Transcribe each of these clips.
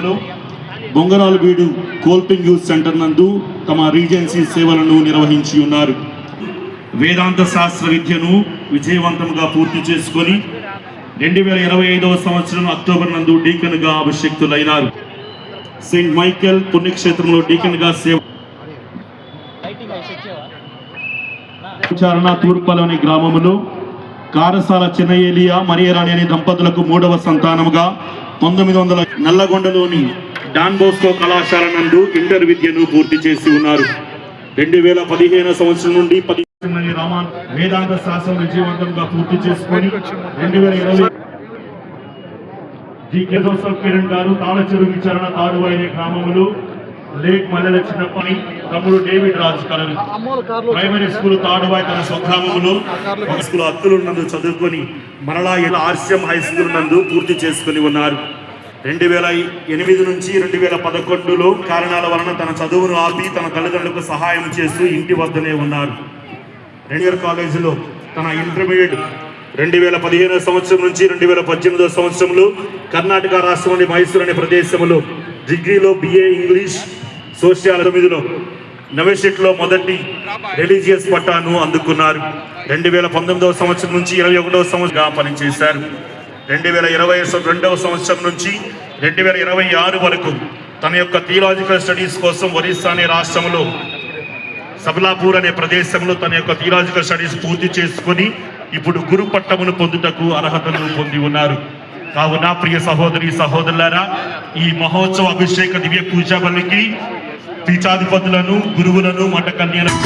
ఆధ్వర్యంలో బొంగరాలబీడు కోల్పింగ్ youth centre నందు తమ రీజెన్సీ సేవలను నిర్వహించి ఉన్నారు. వేదాంత శాస్త్ర విద్యను విజయవంతంగా పూర్తి చేసుకొని 2025వ సంవత్సరం అక్టోబర్ నందు డీకన్గా అభిషేక్తులైనారు. సెయింట్ మైకేల్ పుణ్యక్షేత్రంలో డీకన్గా సేవ తూర్పులోని గ్రామములో కారసాల చిన్నయేలియా మరియరాణి అనే దంపతులకు 3వ సంతానముగా 1900 నల్లగొండలోని డాన్ బోస్కో కళాశాల నందు ఇంటర్ విద్యను పూర్తి చేసి ఉన్నారు. 2015 సంవత్సరం నుండి రామాన్ వేదాంత శాస్త్రం విజయవంతంగా పూర్తి చేసుకొని 2020 జోసెఫ్ కిరణ్ గారు తాళచెరు విచారణ తాడువాయి అనే గ్రామములు లేక్ మల్లెల చిన్నప్పని తమ్ముడు డేవిడ్ రాజు కలరు ప్రైమరీ స్కూల్ తాడువాయి తన స్వగ్రామములో ఒక స్కూల్ అత్తులు నందు చదువుకొని మరలా ఆర్సిఎం హై స్కూల్ నందు పూర్తి చేసుకుని ఉన్నారు. 2008 నుంచి 2011లో కారణాల వలన తన చదువును ఆపి తన తల్లిదండ్రులకు సహాయం చేస్తూ ఇంటి వద్దనే ఉన్నారు. రెన్యూర్ కాలేజీలో తన ఇంటర్మీడియట్ 2015 సంవత్సరం నుంచి 2018 సంవత్సరంలో కర్ణాటక రాష్ట్రంలోని మైసూరు అనే ప్రదేశంలో డిగ్రీలో BA ఇంగ్లీష్ సోషియాలజీలో నవేషెట్లో మొదటి రిలీజియస్ పట్టాను అందుకున్నారు. 2019 సంవత్సరం నుంచి 21వ సంవత్సరంగా పనిచేశారు. 2022వ సంవత్సరం నుంచి 2026 వరకు తన యొక్క థియలాజికల్ స్టడీస్ కోసం ఒరిస్సా అనే రాష్ట్రంలో సబలాపూర్ అనే ప్రదేశంలో తన యొక్క థియలాజికల్ స్టడీస్ పూర్తి చేసుకుని ఇప్పుడు గురు పట్టమును పొందుటకు అర్హతను పొంది ఉన్నారు. కావున ప్రియ సహోదరి సహోదరులారా, ఈ మహోత్సవ అభిషేక దివ్య పూజా బలికి పీఠాధిపతులను గురువులను మఠ కన్యలను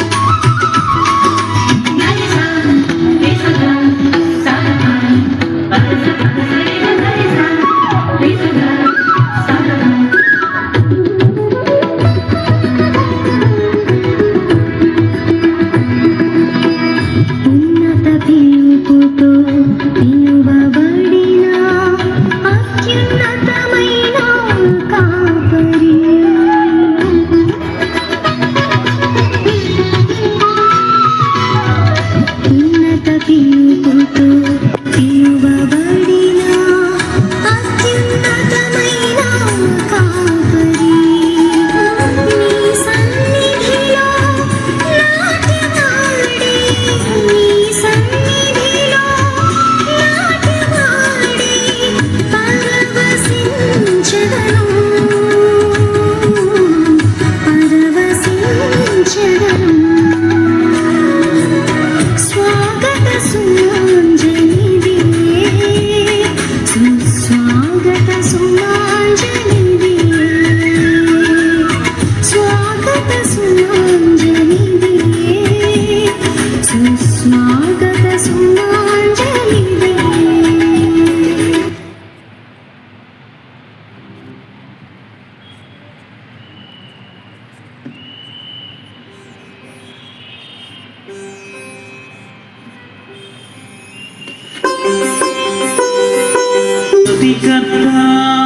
Kata